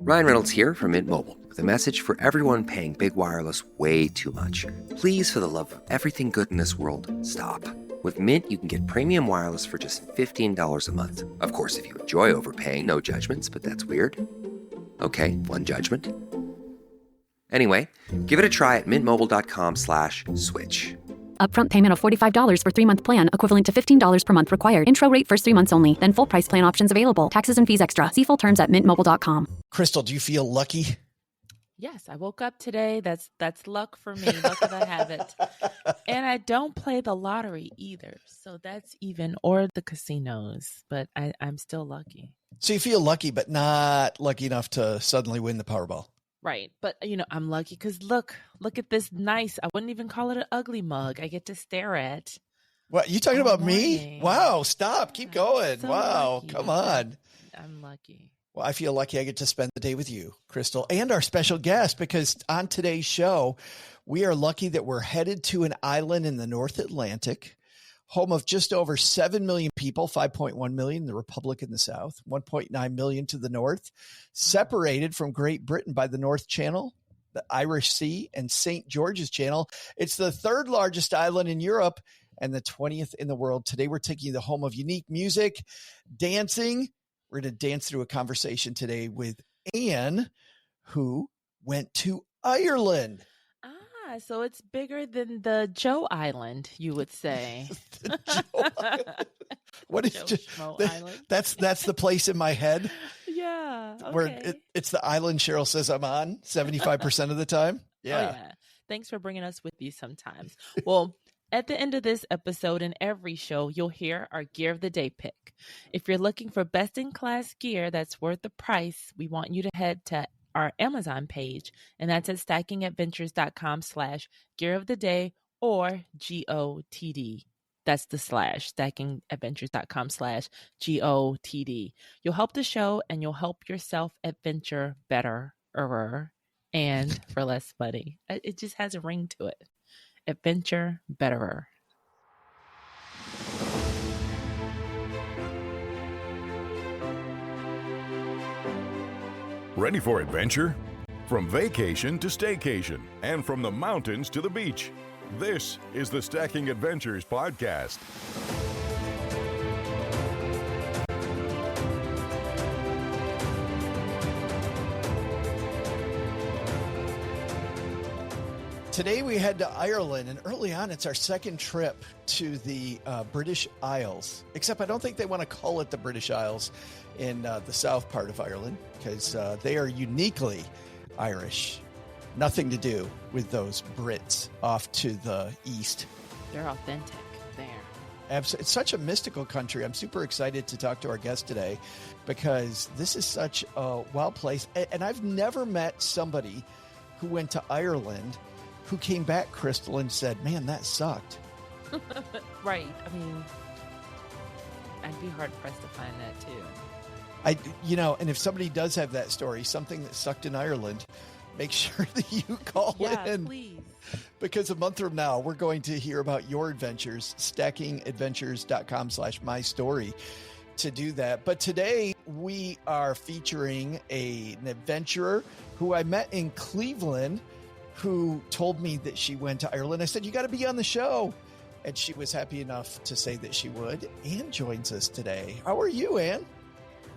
Ryan Reynolds here from Mint Mobile with a message for everyone paying big wireless way too much. Please, for the love of everything good in this world, stop. With Mint, you can get premium wireless for just $15 a month. Of course, if you enjoy overpaying, no judgments, but that's weird. Okay, one judgment. Anyway, give it a try at mintmobile.com/switch. Upfront payment of $45 for 3-month plan, equivalent to $15 per month required. Intro rate first 3 months only, then full price plan options available. Taxes and fees extra. See full terms at mintmobile.com. Crystal, do you feel lucky? Yes, I woke up today. That's luck for me. Luck that I have it. And I don't play the lottery either. So that's even, or the casinos, but I'm still lucky. So you feel lucky, but not lucky enough to suddenly win the Powerball. Right. But, I'm lucky because look at this nice, I wouldn't even call it an ugly mug I get to stare at. What, you talking about me? Wow, stop. Keep going. So wow, lucky. come on. I'm lucky. Well, I feel lucky I get to spend the day with you, Crystal, and our special guest, because on today's show, we are lucky that we're headed to an island in the North Atlantic, home of just over 7 million people, 5.1 million in the Republic in the South, 1.9 million to the north, separated from Great Britain by the North Channel, the Irish Sea, and St. George's Channel. It's the third largest island in Europe and the 20th in the world. Today, we're taking you the home of unique music, dancing. We're going to dance through a conversation today with Anne, who went to Ireland. So it's bigger than the Joe Island, you would say. What is Island? That's the place in my head. Yeah. Okay. Where it's the island Cheryl says I'm on 75% of the time. Yeah. Oh, yeah. Thanks for bringing us with you sometimes. Well, at the end of this episode and every show, you'll hear our Gear of the Day pick. If you're looking for best-in-class gear that's worth the price, we want you to head to our Amazon page, and that's at stackingadventures.com/gear of the day or GOTD. That's the / stackingadventures.com/GOTD. You'll help the show and you'll help yourself adventure better and for less money. It just has a ring to it. Adventure betterer. Ready for adventure? From vacation to staycation, and from the mountains to the beach. This is the Stacking Adventures podcast. Today we head to Ireland, and early on it's our second trip to the British Isles, except I don't think they want to call it the British Isles in the south part of Ireland, because they are uniquely Irish. Nothing to do with those Brits off to the east. They're authentic there. Absolutely. It's such a mystical country. I'm super excited to talk to our guest today because this is such a wild place. And I've never met somebody who went to Ireland who came back, Crystal, and said, man, that sucked. Right. I mean, I'd be hard-pressed to find that, too. And if somebody does have that story, something that sucked in Ireland, make sure that you call in. Please. Because a month from now, we're going to hear about your adventures, stackingadventures.com/mystory to do that. But today we are featuring an adventurer who I met in Cleveland, who told me that she went to Ireland. I said, you got to be on the show. And she was happy enough to say that she would. Anne joins us today. How are you, Anne?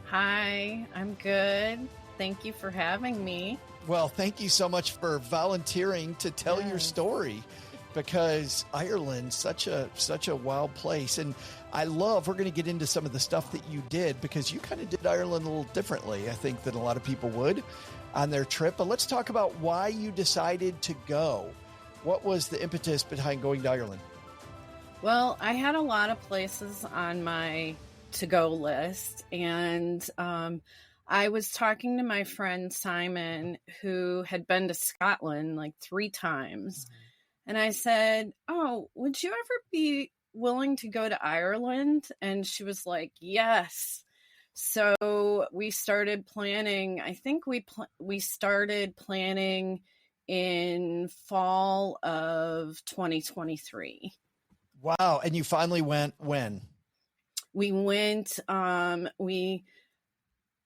Hi, I'm good. Thank you for having me. Well, thank you so much for volunteering to tell your story, because Ireland's such a wild place. And we're going to get into some of the stuff that you did, because you kind of did Ireland a little differently, I think, than a lot of people would on their trip. But let's talk about why you decided to go. What was the impetus behind going to Ireland? Well, I had a lot of places on my to-go list, and I was talking to my friend Simon, who had been to Scotland like 3 times. And I said, oh, would you ever be willing to go to Ireland? And she was like, yes. So we started planning. I think we started planning in fall of 2023. Wow. And you finally went when? We went,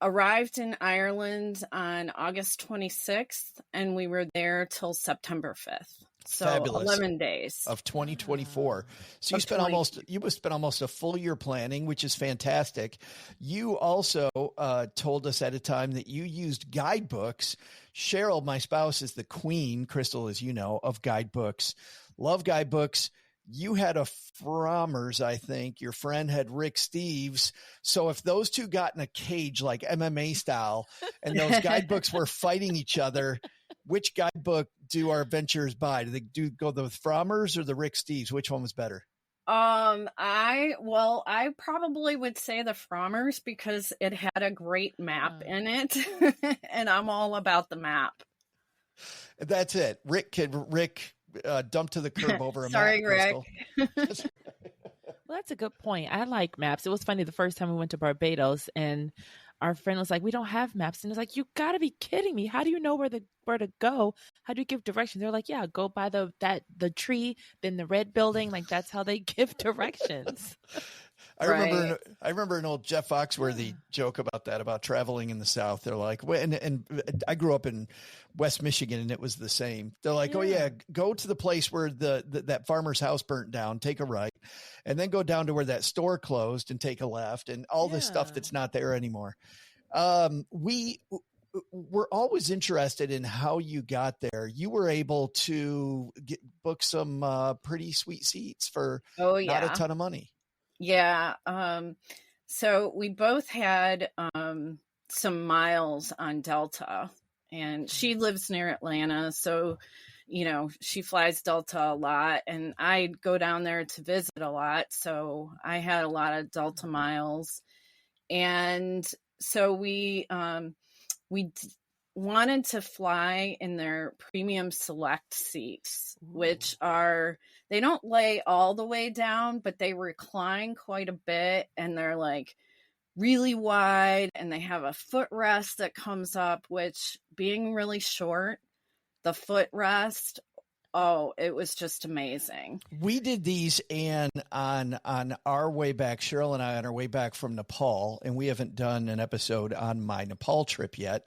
arrived in Ireland on August 26th, and we were there till September 5th. So Fabulous. 11 days Of 2024. So you spent almost a full year planning, which is fantastic. You also told us at a time that you used guidebooks. Cheryl, my spouse, is the queen, Crystal, as you know, of guidebooks. Love guidebooks. You had a Frommers, I think. Your friend had Rick Steves. So if those two got in a cage like MMA style and those guidebooks were fighting each other, which guidebook do our adventurers buy? Do they go the Frommers or the Rick Steves? Which one was better? I probably would say the Frommers because it had a great map in it, and I'm all about the map. That's it. Rick dumped to the curb over a Sorry, map. Rick. Well, that's a good point. I like maps. It was funny the first time we went to Barbados and our friend was like, "We don't have maps." And it's like, "You got to be kidding me. How do you know where to go? How do you give directions?" They're like, "Yeah, go by the tree, then the red building." Like that's how they give directions. I remember an old Jeff Foxworthy joke about that, about traveling in the South. They're like, and I grew up in West Michigan and it was the same. They're like, "Oh yeah, go to the place where that farmer's house burnt down, take a right, and then go down to where that store closed and take a left, and all this stuff that's not there anymore." We're always interested in how you got there. You were able to book some pretty sweet seats for not a ton of money. Yeah. So we both had some miles on Delta, and she lives near Atlanta. So, she flies Delta a lot, and I go down there to visit a lot. So I had a lot of Delta miles. And so we wanted to fly in their premium select seats, which are, they don't lay all the way down, but they recline quite a bit, and they're like really wide, and they have a footrest that comes up, which being really short, the footrest, it was just amazing. We did these, and on our way back, Cheryl and I, on our way back from Nepal, and we haven't done an episode on my Nepal trip yet.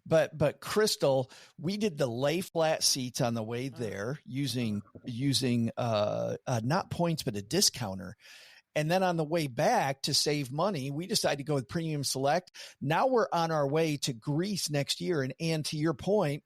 But Crystal, we did the lay flat seats on the way there using not points, but a discounter. And then on the way back, to save money, we decided to go with premium select. Now we're on our way to Greece next year. And to your point,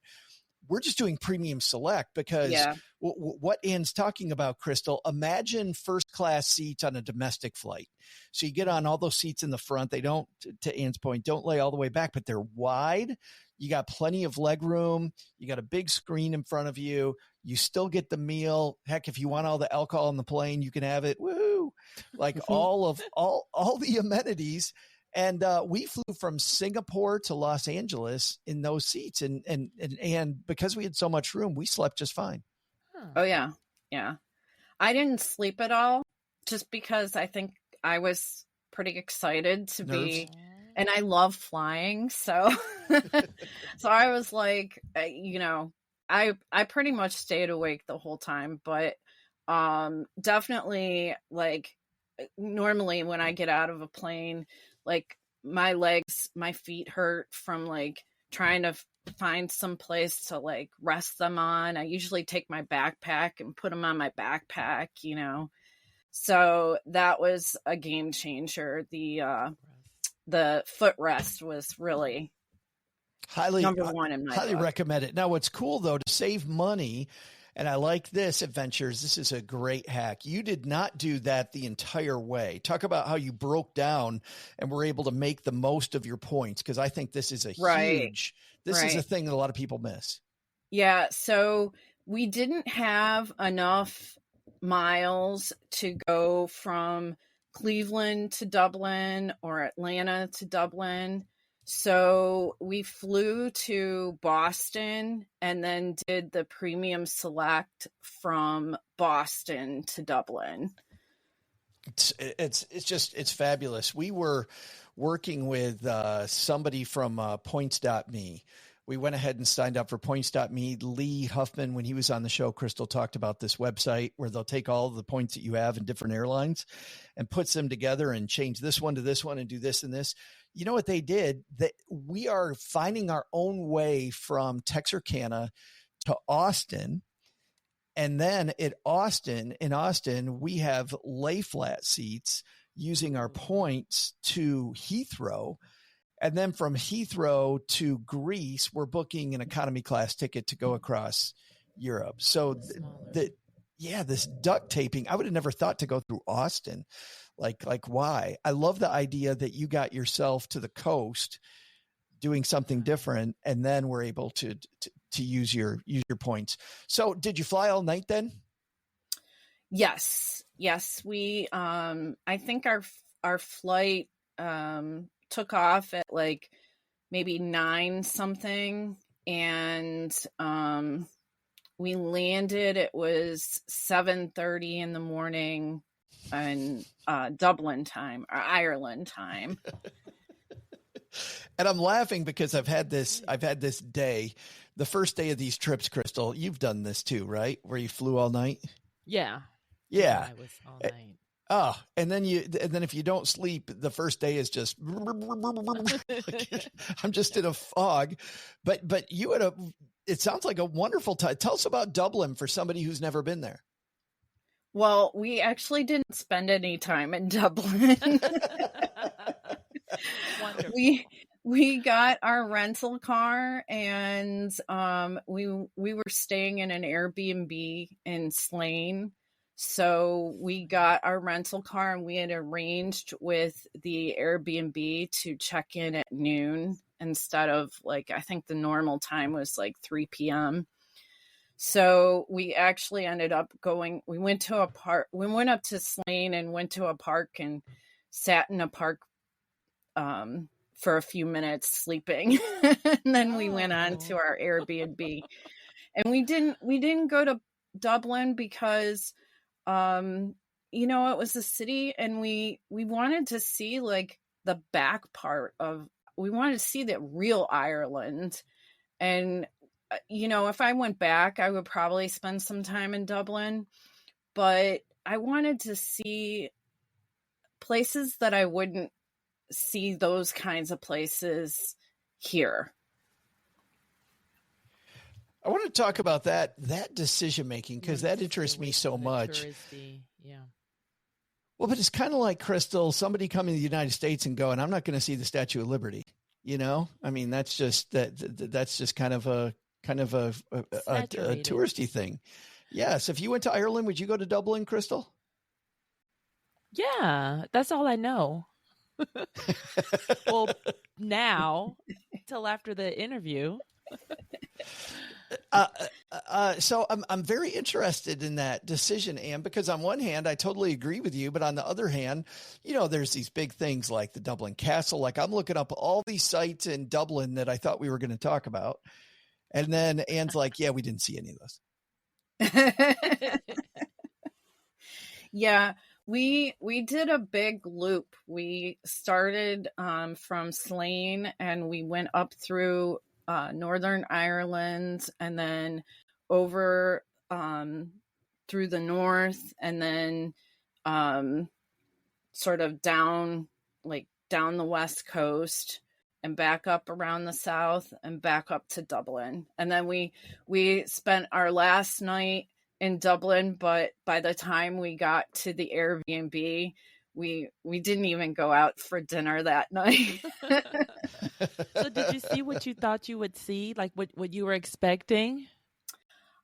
we're just doing premium select because what Ann's talking about, Crystal, imagine first class seats on a domestic flight. So you get on all those seats in the front. They don't, to Ann's point, don't lay all the way back, but they're wide. You got plenty of leg room. You got a big screen in front of you. You still get the meal. Heck, if you want all the alcohol on the plane, you can have it. Woo! Like all the amenities. And we flew from Singapore to Los Angeles in those seats. And because we had so much room, we slept just fine. Oh, yeah. Yeah. I didn't sleep at all just because I think I was pretty excited to be, and I love flying. So, so I was like, I pretty much stayed awake the whole time, but definitely like normally when I get out of a plane, like my feet hurt from like trying to find some place to like rest them on. I usually take my backpack and put them on my backpack, so that was a game changer. The footrest was really number one in my highly book. Recommend it. Now, what's cool though, to save money, and I like this, adventures, this is a great hack. You did not do that the entire way. Talk about how you broke down and were able to make the most of your points, because I think this is a huge, this is a thing that a lot of people miss. Yeah, so we didn't have enough miles to go from Cleveland to Dublin or Atlanta to Dublin. So we flew to Boston and then did the premium select from Boston to Dublin. It's fabulous. We were working with somebody from points.me, we went ahead and signed up for points.me. Lee Huffman, when he was on the show, Crystal talked about this website where they'll take all the points that you have in different airlines and puts them together and change this one to this one and do this and this. You know what they did? That we are finding our own way from Texarkana to Austin. And then in Austin, we have lay flat seats using our points to Heathrow. And then from Heathrow to Greece, we're booking an economy class ticket to go across Europe. So this duct taping, I would have never thought to go through Austin. Like why? I love the idea that you got yourself to the coast doing something different, and then we're able to use your points. So did you fly all night then? Yes. We, I think our flight, took off at like maybe 9 something. And, we landed, it was 7:30 in the morning in Dublin time or Ireland time. And I'm laughing because I've had this day, the first day of these trips, Crystal, you've done this too, right? Where you flew all night? Yeah. Yeah. I was all night. Oh, and then if you don't sleep, the first day is just, I'm just in a fog, but it sounds like a wonderful time. Tell us about Dublin for somebody who's never been there. Well, we actually didn't spend any time in Dublin. Wonderful. We got our rental car, and we were staying in an Airbnb in Slane. So we got our rental car, and we had arranged with the Airbnb to check in at noon instead of like, I think the normal time was like 3 p.m. So we actually ended up we went up to Slane and went to a park and sat in a park for a few minutes sleeping. And then we went on to our Airbnb. And we didn't go to Dublin because it was a city, and we wanted to see like the back part we wanted to see the real Ireland. And if I went back, I would probably spend some time in Dublin, but I wanted to see places that I wouldn't see those kinds of places here. I want to talk about that decision making, because that interests me so much. Yeah. Well, but it's kind of like, Crystal, somebody coming to the United States and going, I'm not going to see the Statue of Liberty. I mean, that's just kind of a touristy thing. Yes. If you went to Ireland, would you go to Dublin, Crystal? Yeah, that's all I know. Well, now till after the interview. So I'm very interested in that decision, Anne, because on one hand, I totally agree with you. But on the other hand, there's these big things like the Dublin Castle. Like, I'm looking up all these sites in Dublin that I thought we were going to talk about. And then Anne's like, yeah, we didn't see any of those. Yeah, we did a big loop. We started from Slane, and we went up through Northern Ireland, and then over through the north, and then sort of down the west coast, and back up around the south, and back up to Dublin. And then we spent our last night in Dublin, but by the time we got to the Airbnb, we didn't even go out for dinner that night. So did you see what you thought you would see? Like what you were expecting?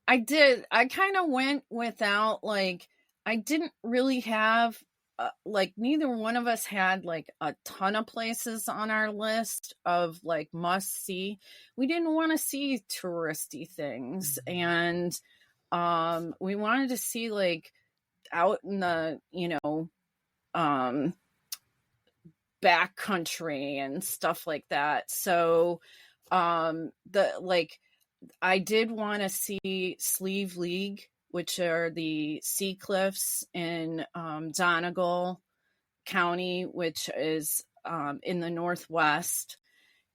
I did. I kind of went without, I didn't really have, neither one of us had a ton of places on our list of must see. We didn't want to see touristy things. And we wanted to see out in the, back country and stuff like that. So I did want to see Slieve League, which are the sea cliffs in Donegal County, which is in the northwest.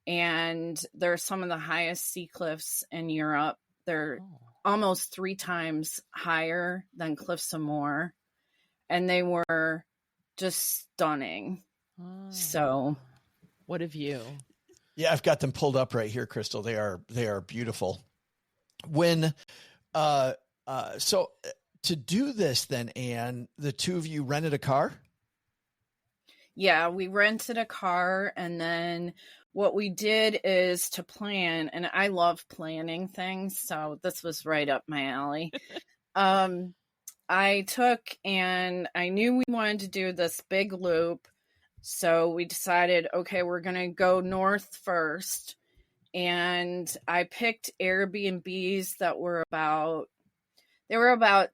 and they're some of the highest sea cliffs in Europe. They're almost 3 times higher than Cliffs of Moher, and they were just stunning. So, what a view! Yeah, I've got them pulled up right here, Crystal. They are beautiful. When, so to do this, then, Anne, the two of you rented a car. Yeah, we rented a car, and then what we did is to plan, and I love planning things, so this was right up my alley. I took, and I knew we wanted to do this big loop, so we decided, okay, we're going to go north first, and I picked Airbnbs that were about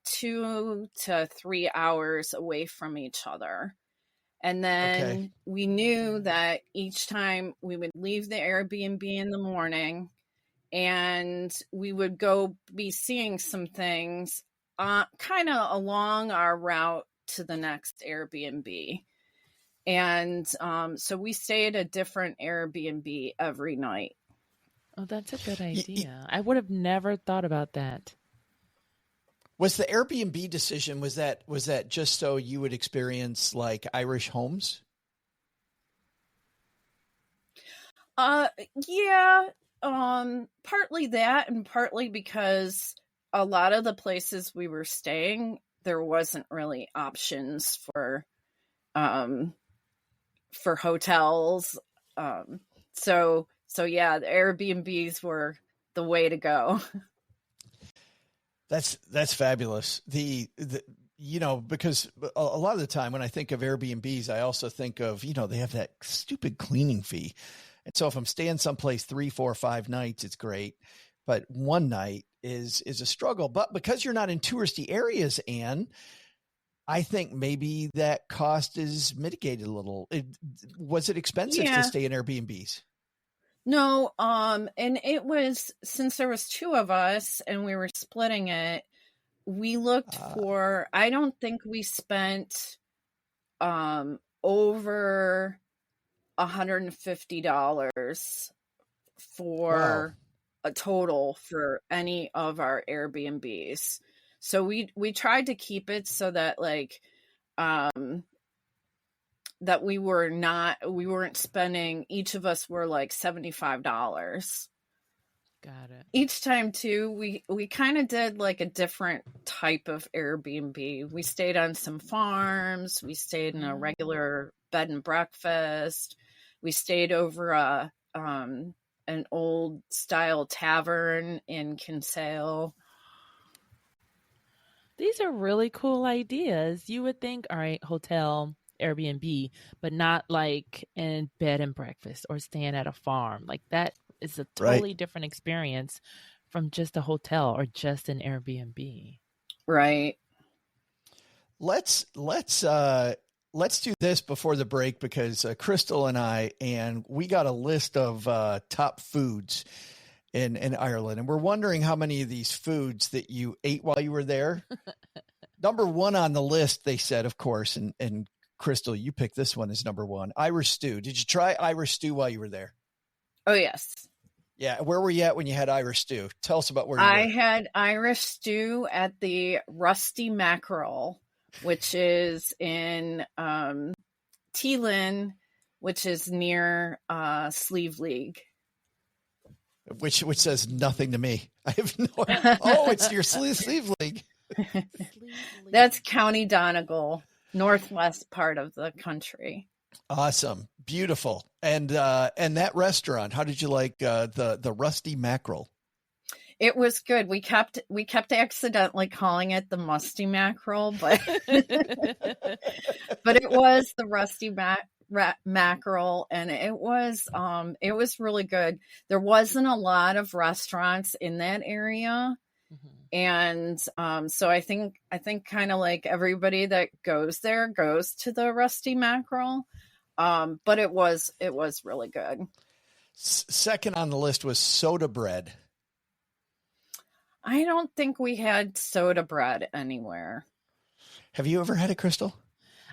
2 to 3 hours away from each other. And then we knew that each time we would leave the Airbnb in the morning, and we would go be seeing some things kind of along our route to the next Airbnb. And so we stayed at a different Airbnb every night. Oh, that's a good idea. I would have never thought about that. Was the Airbnb decision, was that just so you would experience like Irish homes? Yeah, partly that, and partly because a lot of the places we were staying, there wasn't really options for hotels. So yeah, the Airbnbs were the way to go. That's fabulous. The because a lot of the time when I think of Airbnbs, I also think of, they have that stupid cleaning fee. And so if I'm staying someplace 3, 4, 5 nights, it's great. But one night is a struggle. But because you're not in touristy areas, Anne, I think maybe that cost is mitigated a little. Was it expensive to stay in Airbnbs? No, and it was, since there was 2 of us and we were splitting it, we looked for, I don't think we spent over $150 for a total for any of our Airbnbs. So we tried to keep it so that that we weren't spending, each of us were like $75. Got it. Each time too, we kind of did like a different type of Airbnb. We stayed on some farms. We stayed in a regular bed and breakfast. We stayed over an old style tavern in Kinsale. These are really cool ideas. You would think, all right, hotel, Airbnb, but not like in bed and breakfast or staying at a farm. Like that is a totally different experience from just a hotel or just an Airbnb. Right. Let's do this before the break, because Crystal and we got a list of top foods in Ireland, and we're wondering how many of these foods that you ate while you were there. Number 1 on the list, they said, of course, and Crystal, you picked this one as number 1, Irish stew. Did you try Irish stew while you were there? Oh, yes. Yeah. Where were you at when you had Irish stew? Tell us about where you were. I had Irish stew at the Rusty Mackerel, which is in Teelin, which is near Sleeve League. Which says nothing to me. I have no idea. Oh, it's your Sleeve League. That's County Donegal, northwest part of the country. Awesome. Beautiful. And that restaurant, how did you like the Rusty Mackerel? It was good. We kept accidentally calling it the Musty Mackerel, but but it was the Rusty Mackerel, and it was really good. There wasn't a lot of restaurants in that area. And so I think kind of like everybody that goes there goes to the Rusty Mackerel. But it was really good. Second on the list was soda bread. I don't think we had soda bread anywhere. Have you ever had it, Crystal?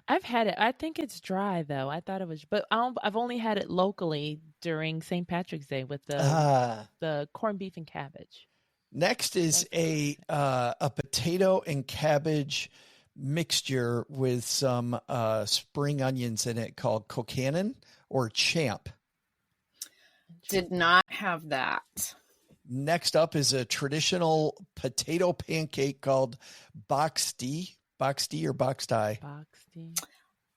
I've had it. I think it's dry though. I thought it was, but I've only had it locally during St. Patrick's Day with the corned beef and cabbage. Next is a potato and cabbage mixture with some spring onions in it called Kokanen or Champ. Did not have that. Next up is a traditional potato pancake called Boxty. Boxty or Boxty? Boxty.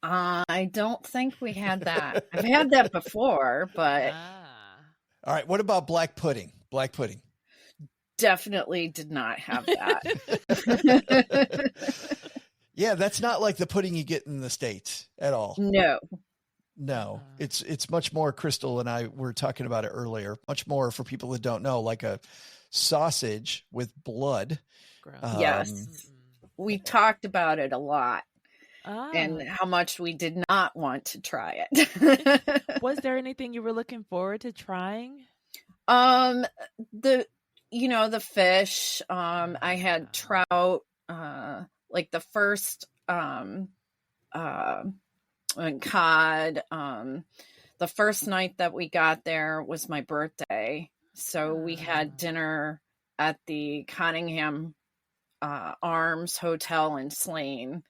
I don't think we had that. I've had that before, but... All right, what about black pudding? Black pudding. Definitely did not have that. Yeah, that's not like the pudding you get in the States at all. No, it's much more. Crystal and I were talking about it earlier. Much more for people that don't know, like a sausage with blood. Yes, we talked about it a lot, and how much we did not want to try it. Was there anything you were looking forward to trying? The fish. I had trout. Like the first and cod. The first night that we got there was my birthday, so we had dinner at the Cottingham Arms Hotel in Slane,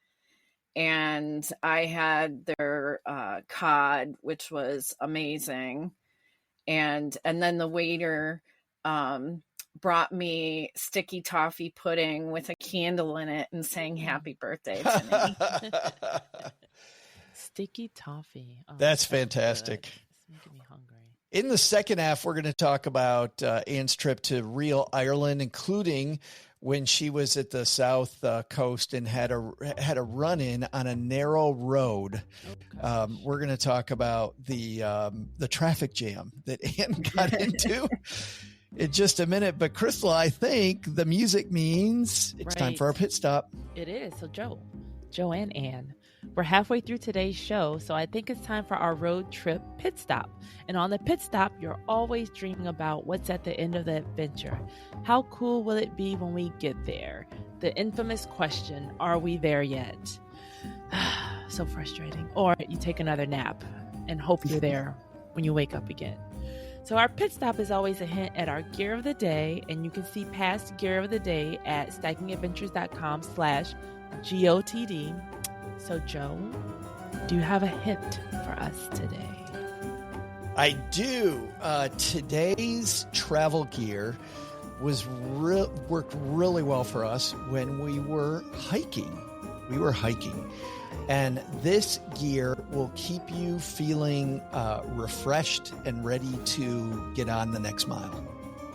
and I had their cod, which was amazing, and then the waiter brought me sticky toffee pudding with a candle in it and sang happy birthday to me. Sticky toffee. Oh, that's fantastic. Good. It's making me hungry. In the second half, we're going to talk about Anne's trip to real Ireland, including when she was at the south coast and had a run-in on a narrow road. We're going to talk about the traffic jam that Anne got into in just a minute. But Crystal, I think the music means it's time for our pit stop. It is. So Joe and Anne, we're halfway through today's show, so I think it's time for our road trip pit stop. And on the pit stop, you're always dreaming about what's at the end of the adventure. How cool will it be when we get there? The infamous question, are we there yet? So frustrating. Or you take another nap and hope you're there when you wake up again. So our pit stop is always a hint at our gear of the day, and you can see past gear of the day at stackingadventures.com/GOTD. So Joe, do you have a hint for us today? I do. Today's travel gear was worked really well for us when we were hiking. And this gear will keep you feeling refreshed and ready to get on the next mile.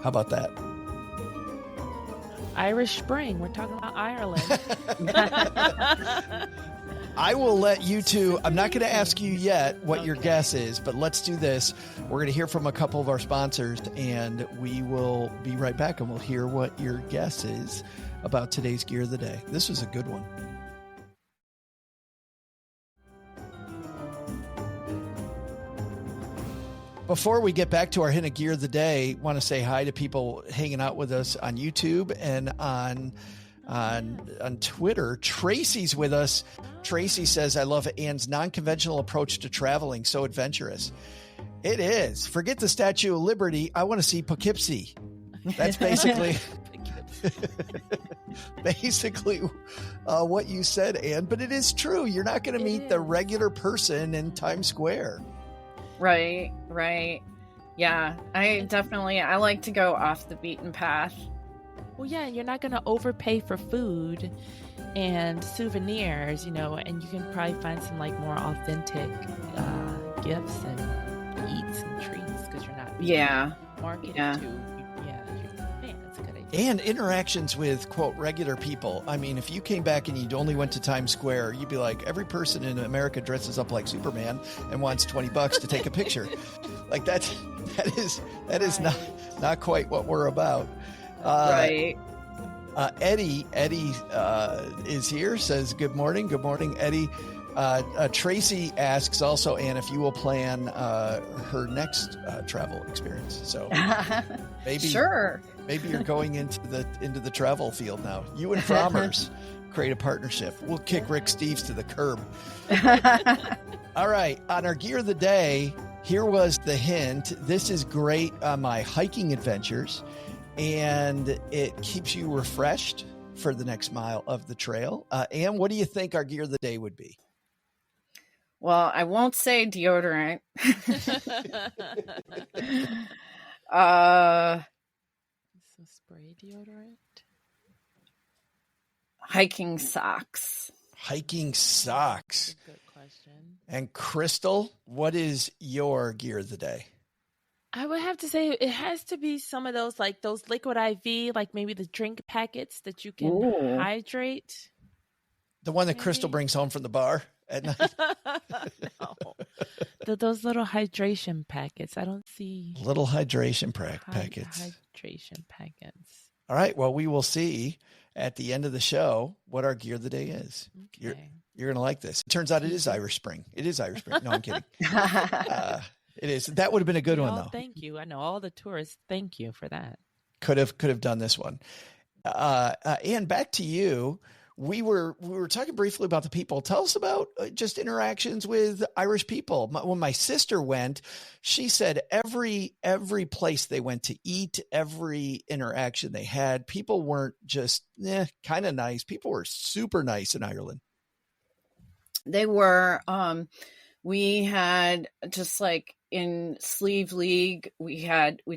How about that? Irish Spring. We're talking about Ireland. I will let you two, I'm not going to ask you yet what your guess is, but let's do this. We're going to hear from a couple of our sponsors, and we will be right back, and we'll hear what your guess is about today's gear of the day. This was a good one. Before we get back to our hint of gear of the day, I want to say hi to people hanging out with us on YouTube and on Twitter. Tracy's with us. Tracy says, I love Anne's non-conventional approach to traveling. So adventurous. It is. Forget the Statue of Liberty. I want to see Poughkeepsie. That's basically what you said, Anne. But it is true. You're not going to meet the regular person in Times Square. Right. Yeah, I like to go off the beaten path. Well, yeah, you're not going to overpay for food and souvenirs, and you can probably find some like more authentic gifts and eats and treats because you're not marketed to. It's a good idea. And interactions with, quote, regular people. I mean, if you came back and you'd only went to Times Square, you'd be like, every person in America dresses up like Superman and wants $20 to take a picture. Like that is not quite what we're about. Right. Eddie is here, says good morning, Eddie. Tracy asks also, Anne, if you will plan her next travel experience. So maybe Sure. Maybe you're going into the travel field now. You and Frommers create a partnership. We'll kick Rick Steves to the curb. All right. On our gear of the day, here was the hint. This is great on my hiking adventures, and it keeps you refreshed for the next mile of the trail. Anne, what do you think our gear of the day would be? Well, I won't say deodorant. So spray deodorant. Hiking socks. Hiking socks. That's a good question. And Crystal, what is your gear of the day? I would have to say it has to be some of those, like those liquid IV, like maybe the drink packets that you can Ooh. hydrate. The one that Crystal Maybe. brings home from the bar at night. No. Those little hydration packets. I don't see Little hydration packets. hydration packets. All right. Well, we will see at the end of the show what our gear of the day is. Okay. You're going to like this. It turns out it is Irish Spring. It is Irish Spring. No, I'm kidding. It is. That would have been a good one, though. Thank you. I know all the tourists. Thank you for that. Could have done this one. Anne, back to you. We were talking briefly about the people. Tell us about just interactions with Irish people. When my sister went, she said every place they went to eat, every interaction they had, people weren't just kind of nice. People were super nice in Ireland. They were. We had, just like in Sleeve League, we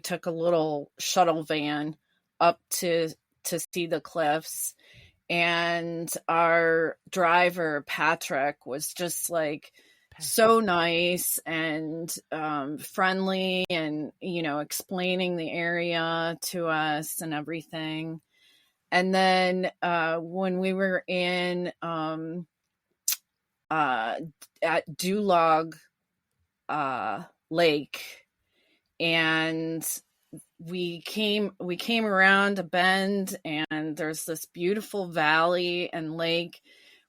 took a little shuttle van up to see the cliffs. And our driver, Patrick, was just like so nice and friendly and, explaining the area to us and everything. And then when we were in at Dulog Lake, and we came around a bend, and there's this beautiful valley and lake.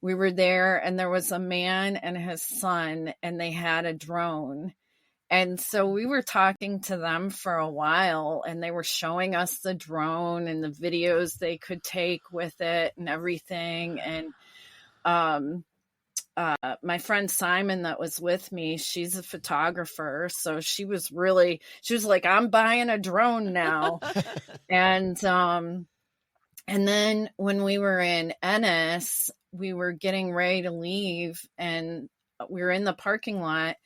We were there, and there was a man and his son, and they had a drone. And so we were talking to them for a while, and they were showing us the drone and the videos they could take with it and everything. And my friend Simon that was with me, she's a photographer. So she was like, I'm buying a drone now. And then when we were in Ennis, we were getting ready to leave, and we were in the parking lot,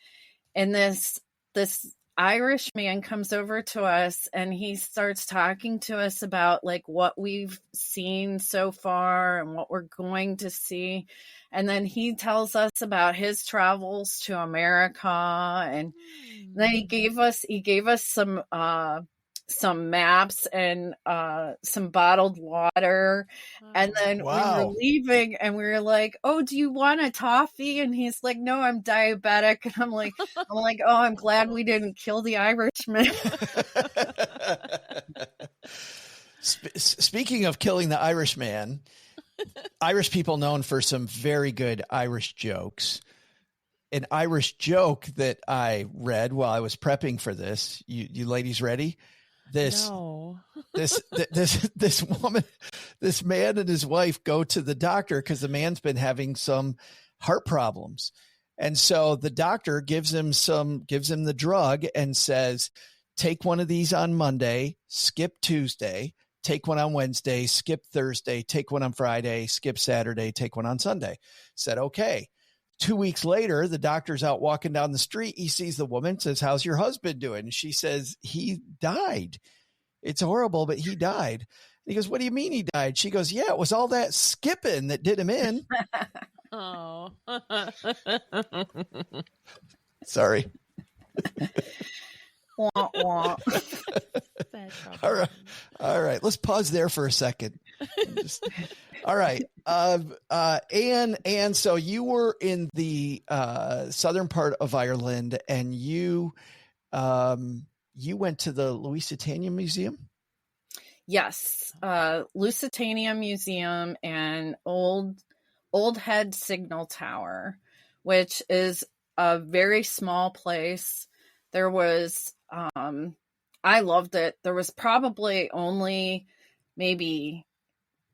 and this Irish man comes over to us, and he starts talking to us about like what we've seen so far and what we're going to see. And then he tells us about his travels to America, and then he gave us some maps and some bottled water. And then we were leaving, and we were like, "Oh, do you want a toffee?" And he's like, "No, I'm diabetic." And I'm like, "Oh, I'm glad we didn't kill the Irishman." Speaking of killing the Irishman, Irish people known for some very good Irish jokes. An Irish joke that I read while I was prepping for this. You ladies ready? This man and his wife go to the doctor because the man's been having some heart problems. And so the doctor gives him the drug and says, take one of these on Monday, skip Tuesday, take one on Wednesday, skip Thursday, take one on Friday, skip Saturday, take one on Sunday. Said, okay. 2 weeks later, the doctor's out walking down the street. He sees the woman, says, how's your husband doing? And she says, he died. It's horrible, but he died. And he goes, what do you mean he died? She goes, yeah, it was all that skipping that did him in. Oh. Sorry. Wah, wah. All right. Let's pause there for a second. All right. And so you were in the southern part of Ireland, and you went to the Lousitania Museum? Yes. Lousitania Museum and Old Head Signal Tower. which is a very small place. There was, I loved it. There was probably only maybe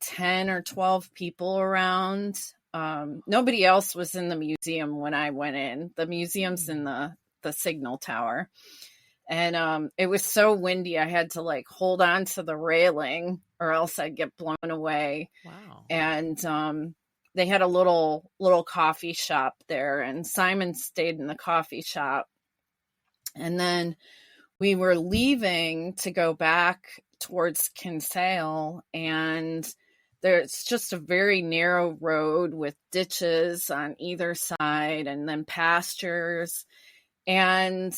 10 or 12 people around. Nobody else was in the museum when I went in. The museum's in the signal tower. And it was so windy, I had to like hold on to the railing or else I'd get blown away. Wow. And they had a little coffee shop there, and Simon stayed in the coffee shop. And then we were leaving to go back towards Kinsale, and there's just a very narrow road with ditches on either side and then pastures. And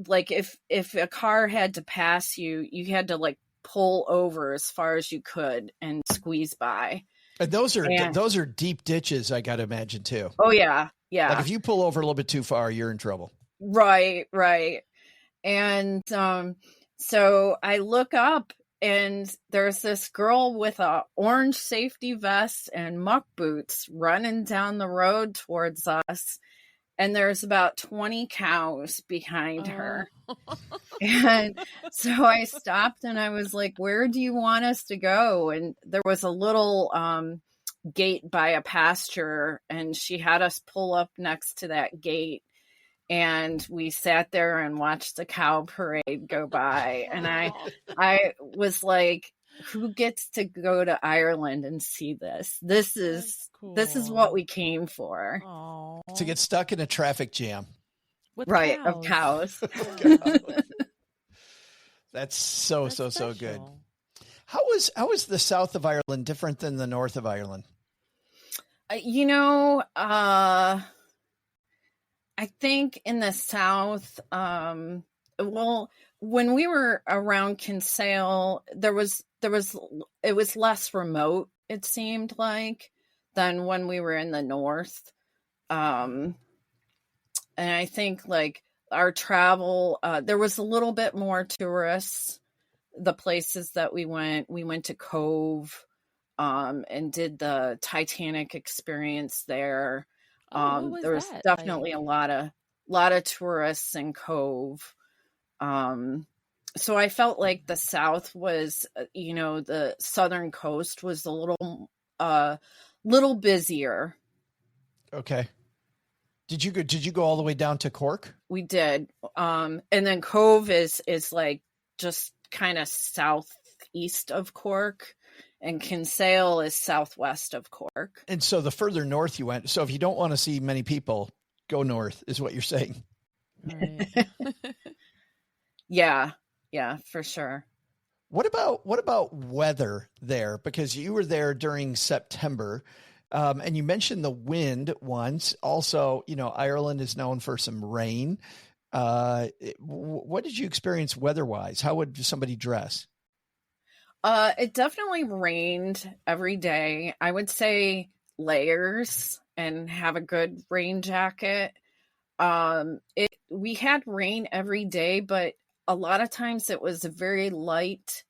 like if a car had to pass you, you had to like pull over as far as you could and squeeze by. And those are deep ditches, I got to imagine too. Oh yeah. Yeah. Like if you pull over a little bit too far, you're in trouble. Right. And so I look up, and there's this girl with a orange safety vest and muck boots running down the road towards us. And there's about 20 cows behind her. And so I stopped and I was like, where do you want us to go? And there was a little gate by a pasture, and she had us pull up next to that gate. And we sat there and watched the cow parade go by. And I was like, who gets to go to Ireland and see this? This is what we came for. Aww. To get stuck in a traffic jam. With Right, of cows. That's so That's good. special. How was the south of Ireland different than the north of Ireland? I think in the south, well, when we were around Kinsale, it was less remote, it seemed like, than when we were in the north. And I think like our travel, there was a little bit more tourists. The places that we went to Cove, and did the Titanic experience there. There was definitely like? a lot of tourists in Cove. So I felt like the South was, the southern coast was a little busier. Okay. Did you go all the way down to Cork? We did. And then Cove is like just kind of southeast of Cork, and Kinsale is southwest of Cork. And so the further north you went, so if you don't want to see many people, go north is what you're saying. Right. Yeah, for sure. What about weather there? Because you were there during September, and you mentioned the wind once. Also, Ireland is known for some rain. What did you experience weather-wise? How would somebody dress? It definitely rained every day. I would say layers and have a good rain jacket. We had rain every day, but a lot of times it was a very light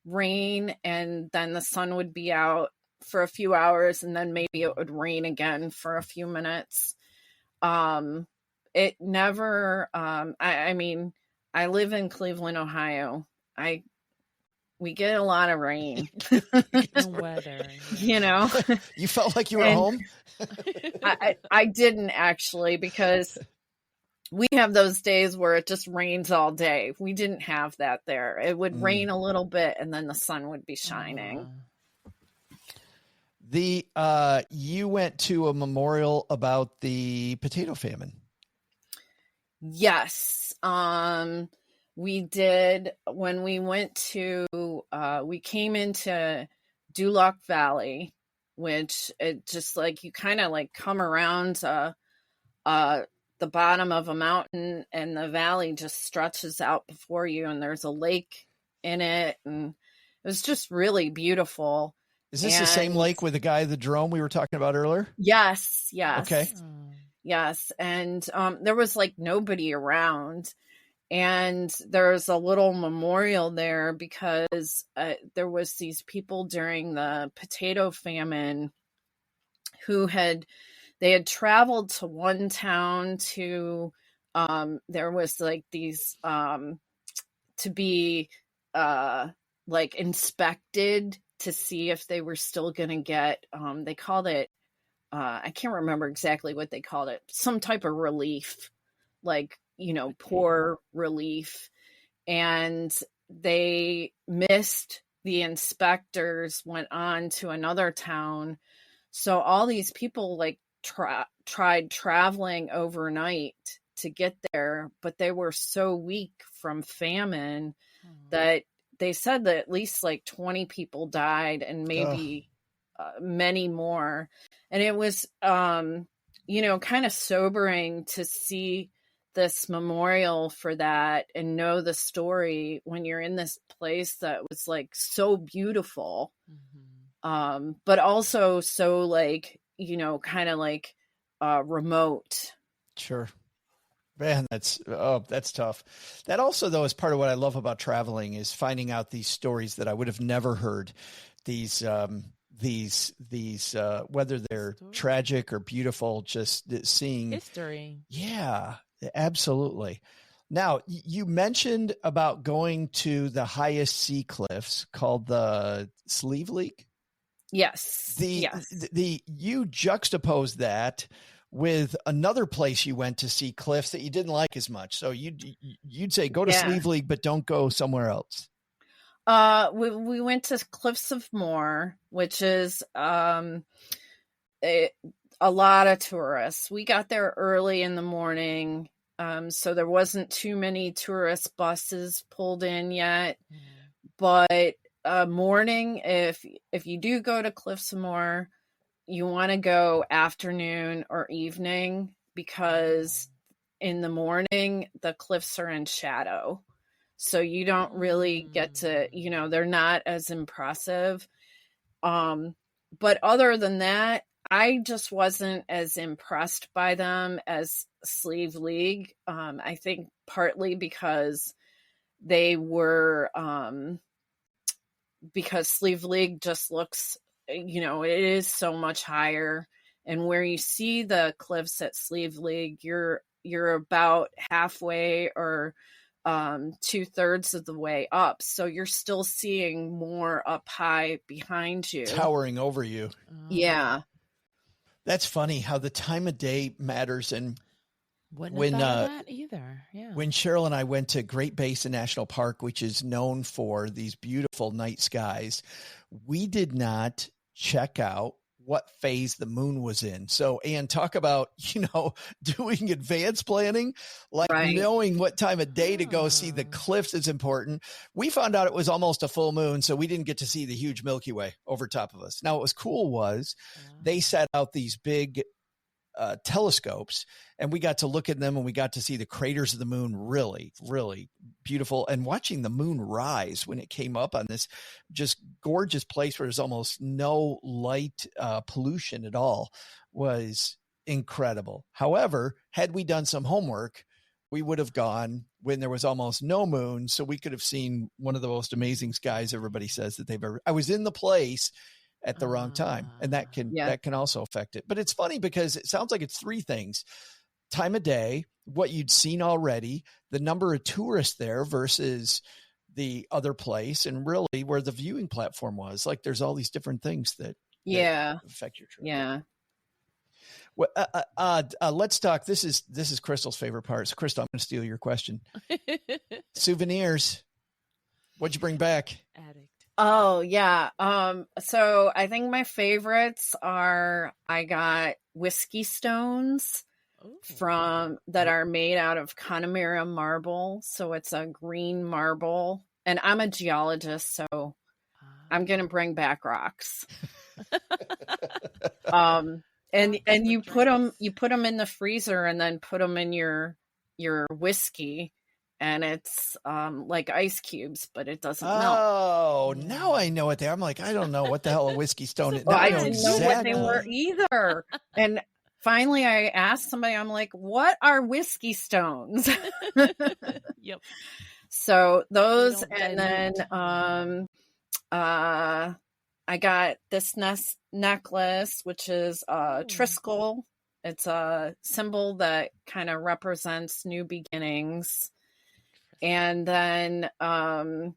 rain, and then the sun would be out for a few hours, and then maybe it would rain again for a few minutes. It never, I mean, I live in Cleveland, Ohio. We get a lot of rain. And weather. You felt like you were home? I didn't actually, because we have those days where it just rains all day. We didn't have that there. It would rain a little bit and then the sun would be shining. You went to a memorial about the potato famine. Yes. We did when we went to, we came into Duloc Valley, which it just like, you kind of like come around, the bottom of a mountain, and the valley just stretches out before you, and there's a lake in it, and it was just really beautiful. Is this the same lake with the drone we were talking about earlier? Yes. Okay. Yes. And there was like nobody around. And there's a little memorial there because there was these people during the potato famine who they had traveled to one town to, there was like these, to be, like inspected to see if they were still going to get, they called it, I can't remember exactly what they called it, some type of relief, like, poor relief. And they missed the inspectors, went on to another town. So all these people like tried traveling overnight to get there, but they were so weak from famine that they said that at least like 20 people died and maybe many more. And it was, kind of sobering to see this memorial for that and know the story when you're in this place that was like so beautiful, but also so like, kind of like remote. Sure. Man, that's tough. That also, though, is part of what I love about traveling is finding out these stories that I would have never heard. These whether they're tragic or beautiful, just seeing history. Yeah, absolutely. Now, you mentioned about going to the highest sea cliffs called the Sleeve League. Yes. You juxtaposed that with another place you went to see cliffs that you didn't like as much. So you'd say go to Sleeve League, but don't go somewhere else. We went to Cliffs of Moher, which is a lot of tourists. We got there early in the morning, so there wasn't too many tourist buses pulled in yet. But morning, if you do go to Cliffs of Moher, you want to go afternoon or evening, because in the morning the cliffs are in shadow. So you don't really get to, they're not as impressive. But other than that, I just wasn't as impressed by them as Sleeve League. I think partly because they were, because Sleeve League just looks, it is so much higher. And where you see the cliffs at Sleeve League, you're about halfway or 2/3 of the way up. So you're still seeing more up high behind you. Towering over you. Yeah. That's funny how the time of day matters. And wouldn't have thought of that either. Yeah. When Cheryl and I went to Great Basin National Park, which is known for these beautiful night skies, we did not check out what phase the moon was in. So, Ann, talk about, doing advanced planning, like knowing what time of day to go see the cliffs is important. We found out it was almost a full moon, so we didn't get to see the huge Milky Way over top of us. Now, what was cool was they set out these big telescopes, and we got to look at them, and we got to see the craters of the moon. Really, really beautiful. And watching the moon rise when it came up on this just gorgeous place where there's almost no light pollution at all was incredible. However, had we done some homework, we would have gone when there was almost no moon, so we could have seen one of the most amazing skies everybody says that they've ever. I was in the place at the wrong time, and that can also affect it. But it's funny because it sounds like it's three things: time of day, what you'd seen already, the number of tourists there versus the other place, and really where the viewing platform was. Like, there's all these different things that affect your trip. Yeah. Well, let's talk. This is Crystal's favorite part. So, Crystal, I'm going to steal your question. Souvenirs. What'd you bring back? Addict. Oh, yeah. So I think my favorites are, I got whiskey stones that are made out of Connemara marble. So it's a green marble, and I'm a geologist, so I'm going to bring back rocks. And you put them in the freezer and then put them in your whiskey. And it's like ice cubes, but it doesn't melt. Oh, now I know what they are. I'm like, I don't know what the hell a whiskey stone is. Well, I didn't know what they were either. And finally I asked somebody, I'm like, what are whiskey stones? Yep. So those, and then I got this necklace, which is Triskel It's a symbol that kind of represents new beginnings. And then I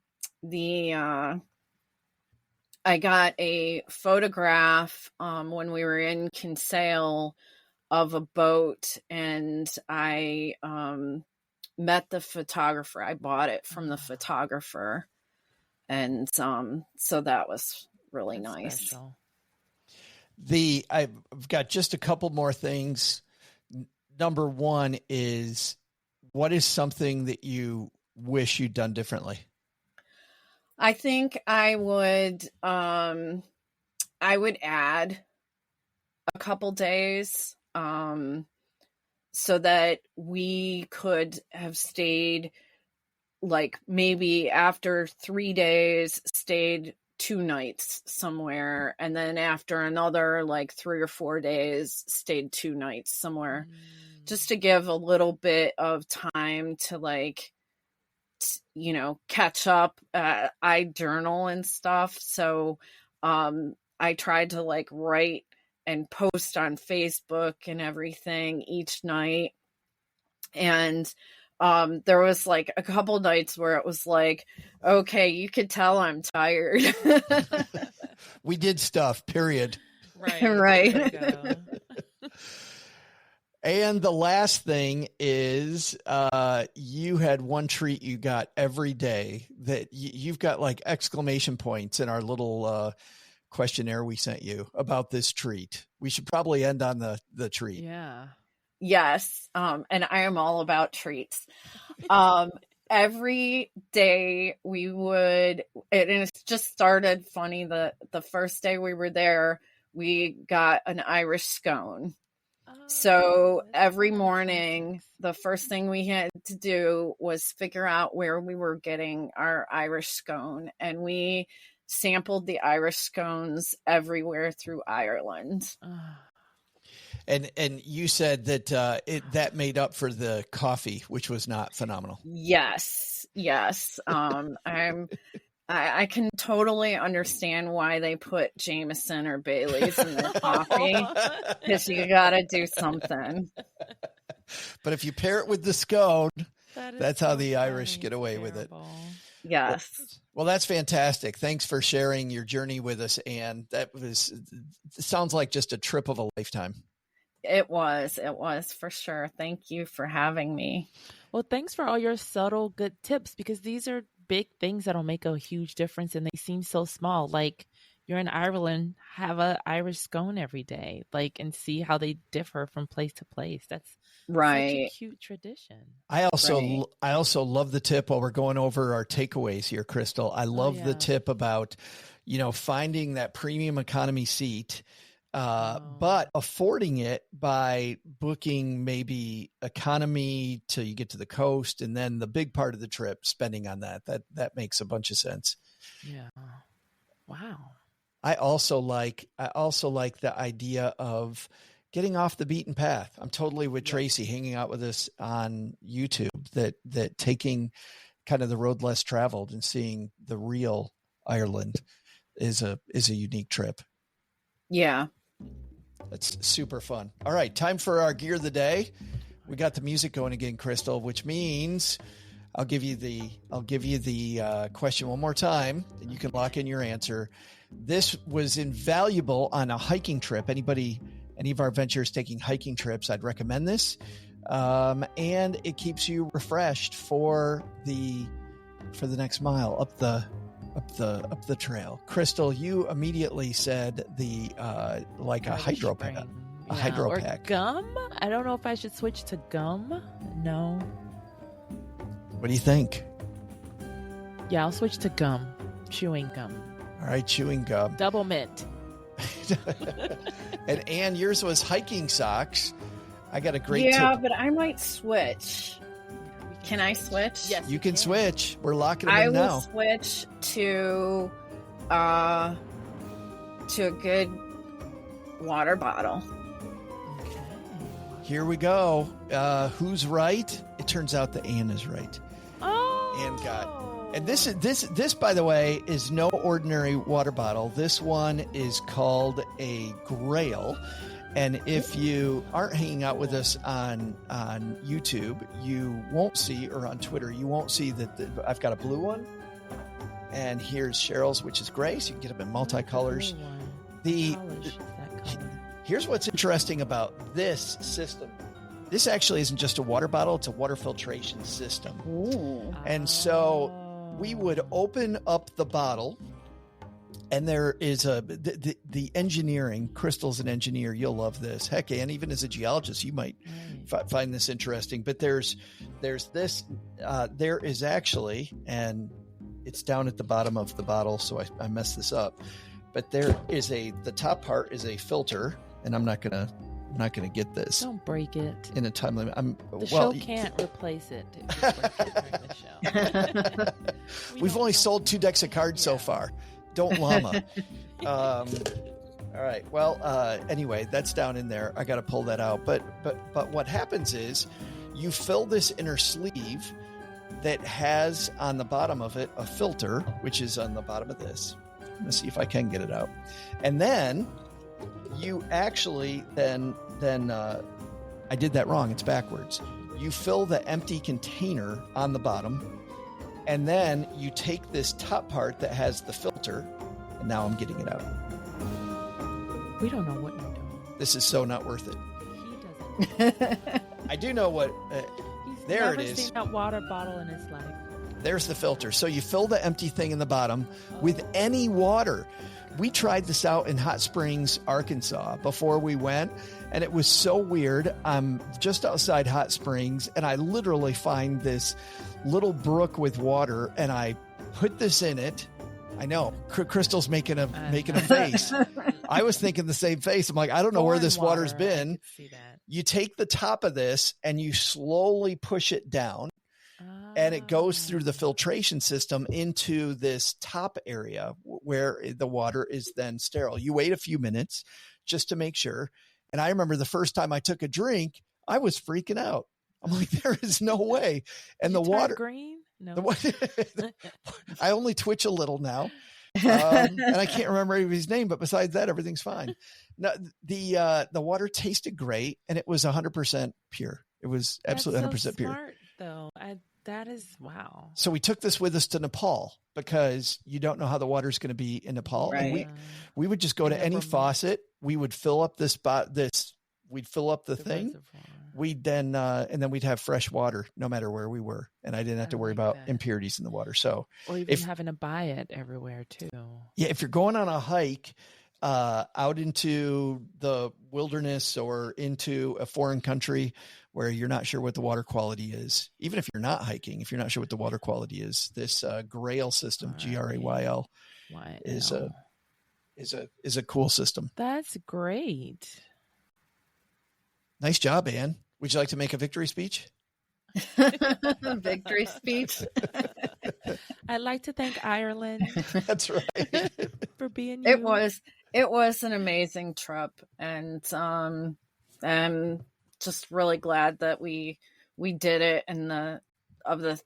got a photograph when we were in Kinsale of a boat, and I met the photographer. I bought it from the photographer, and so that was really nice. Special. I've got just a couple more things. Number one is, what is something that you wish you'd done differently? I think I would add a couple days so that we could have stayed, like, maybe after 3 days, stayed 2 nights somewhere, and then after another like 3 or 4 days, stayed 2 nights somewhere, just to give a little bit of time to, like, catch up. I journal and stuff, so I tried to, like, write and post on Facebook and everything each night. And there was, like, a couple nights where it was like, okay, you could tell I'm tired. We did stuff, period. Right. And the last thing is, you had one treat you got every day that you've got, like, exclamation points in our little questionnaire we sent you about this treat. We should probably end on the treat. Yeah. Yes. And I am all about treats. Every day we would, and it just started funny. The first day we were there, we got an Irish scone. So every morning, the first thing we had to do was figure out where we were getting our Irish scone. And we sampled the Irish scones everywhere through Ireland. And you said that that made up for the coffee, which was not phenomenal. Yes. I can totally understand why they put Jameson or Bailey's in their coffee, because you got to do something. But if you pair it with the scone, that's how the funny. Irish get away with it. Yes. Well, that's fantastic. Thanks for sharing your journey with us. And it sounds like just a trip of a lifetime. It was for sure. Thank you for having me. Well, thanks for all your subtle good tips, because these are big things that'll make a huge difference, and they seem so small. Like, you're in Ireland, have a Irish scone every day, like, and see how they differ from place to place. That's right. Such a cute tradition. I also love the tip while we're going over our takeaways here, Crystal. I love the tip about, finding that premium economy seat, but affording it by booking maybe economy till you get to the coast, and then the big part of the trip, spending on that. That makes a bunch of sense. Yeah. Wow. I also like the idea of getting off the beaten path. I'm totally with Tracy, hanging out with us on YouTube, that taking kind of the road less traveled and seeing the real Ireland is a unique trip. Yeah. That's super fun. All right, time for our gear of the day. We got the music going again, Crystal, which means I'll give you the question one more time, and you can lock in your answer. This was invaluable on a hiking trip. Any of our adventurers taking hiking trips, I'd recommend this. And it keeps you refreshed for the next mile up the trail. Crystal, you immediately said a hydro pack. A hydro or pack. Gum? I don't know if I should switch to gum. No. What do you think? Yeah, I'll switch to gum. Chewing gum. All right, chewing gum. Double mint. And Anne, yours was hiking socks. I got a great tip. Yeah, but I might switch. Can I switch? Yes, you can switch. We're locking them in now. I will switch to a good water bottle. Okay. Here we go. Who's right? It turns out that Anne is right. Oh. Anne got. And this, by the way, is no ordinary water bottle. This one is called a Grail. And if you aren't hanging out with us on YouTube, you won't see, or on Twitter, you won't see that I've got a blue one. And here's Cheryl's, which is gray, so you can get them in multicolors. Here's what's interesting about this system. This actually isn't just a water bottle, it's a water filtration system. Ooh. And so we would open up the bottle, and there is the engineering. Crystal's an engineer. You'll love this. Heck, and even as a geologist, you might find this interesting. But there's this. There is actually, and it's down at the bottom of the bottle, so I messed this up. But there is the top part is a filter, and I'm not gonna get this. Don't break it. In a time limit. The show can't replace it. If you break it during the show. We've only sold 2 decks of cards so far. Don't llama. All right. Well, anyway, that's down in there. I got to pull that out. But what happens is you fill this inner sleeve that has on the bottom of it a filter, which is on the bottom of this. Let's see if I can get it out. And then you actually then I did that wrong. It's backwards. You fill the empty container on the bottom, and then you take this top part that has the filter, and now I'm getting it out. We don't know what you're doing. This is so not worth it. He doesn't. I do know what. He's there never it is. seen that water bottle in his life. There's the filter. So you fill the empty thing in the bottom with any water. We tried this out in Hot Springs, Arkansas before we went, and it was so weird. I'm just outside Hot Springs, and I literally find this little brook with water, and I put this in it. I know Crystal's making a face. I was thinking the same face. I'm like, I don't know where this water's been. I could see that. You take the top of this and you slowly push it down. And it goes through the filtration system into this top area where the water is then sterile. You wait a few minutes just to make sure. And I remember the first time I took a drink, I was freaking out. I'm like, there is no way. And Did the you turn water green? No. I only twitch a little now. And I can't remember his name, but besides that, everything's fine. No, the water tasted great, and it was 100% pure. It was absolutely 100% pure. Smart, though. That is wow. So we took this with us to Nepal because you don't know how the water's going to be in Nepal. Right. And we would just go to any faucet. We would fill up we'd fill up the thing. Reservoir. We'd then, and then we'd have fresh water no matter where we were. And I didn't have to worry about impurities in the water. So, or even having to buy it everywhere too. Yeah. If you're going on a hike, out into the wilderness or into a foreign country where you're not sure what the water quality is, even if you're not hiking, if you're not sure what the water quality is, this Grail system, GRAYL, is a cool system. That's great. Nice job, Anne. Would you like to make a victory speech? Victory speech. I'd like to thank Ireland. That's right. For being you. It was an amazing trip, and I'm just really glad that we did it, and the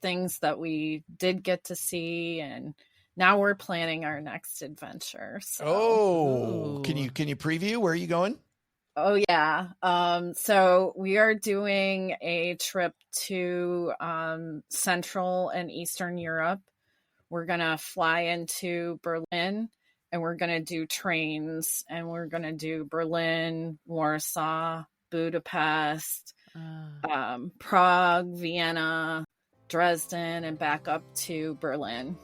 things that we did get to see, and now we're planning our next adventure. So. Can you preview where are you going? Oh yeah. So we are doing a trip to Central and Eastern Europe. We're going to fly into Berlin, and we're going to do trains, and we're going to do Berlin, Warsaw, Budapest, Prague, Vienna, Dresden, and back up to Berlin.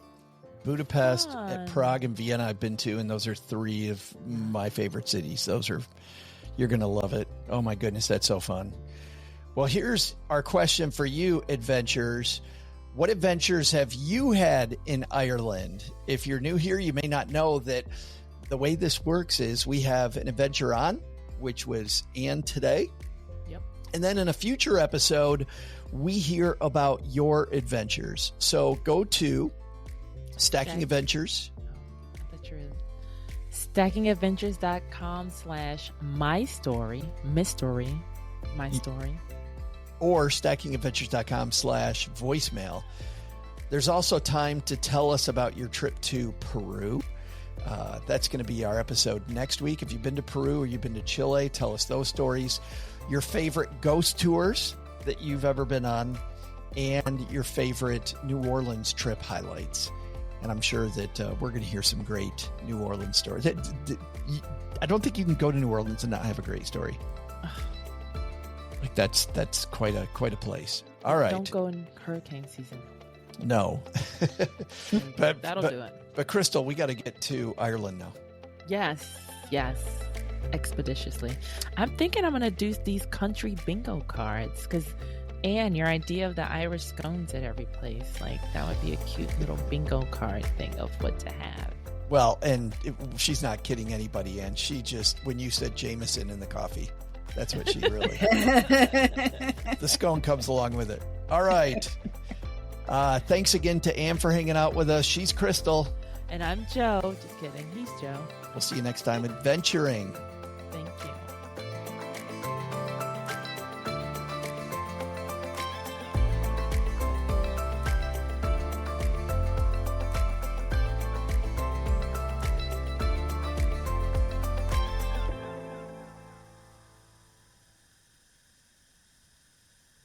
Budapest, Prague, and Vienna I've been to, and those are 3 of my favorite cities. You're going to love it. Oh my goodness, that's so fun. Well, here's our question for you, adventurers. What adventures have you had in Ireland? If you're new here, you may not know that the way this works is we have an adventure on, which was Anne today. Yep. And then in a future episode, we hear about your adventures. So go to Stacking Adventures. StackingAdventures.com/mystory, my story. Or StackingAdventures.com/voicemail. There's also time to tell us about your trip to Peru. That's going to be our episode next week. If you've been to Peru or you've been to Chile, tell us those stories, your favorite ghost tours that you've ever been on, and your favorite New Orleans trip highlights. And I'm sure that we're going to hear some great New Orleans stories. I don't think you can go to New Orleans and not have a great story. Like that's quite a place. All right. Don't go in hurricane season. No. but That'll do it. But Crystal, we got to get to Ireland now. Yes. Expeditiously. I'm thinking I'm going to do these country bingo cards because, Anne, your idea of the Irish scones at every place, like that would be a cute little bingo card thing of what to have. Well, and she's not kidding anybody, and she just, when you said Jameson in the coffee, that's what she really, the scone comes along with it. All right. Thanks again to Anne for hanging out with us. She's Crystal. And I'm Joe. Just kidding. He's Joe. We'll see you next time adventuring.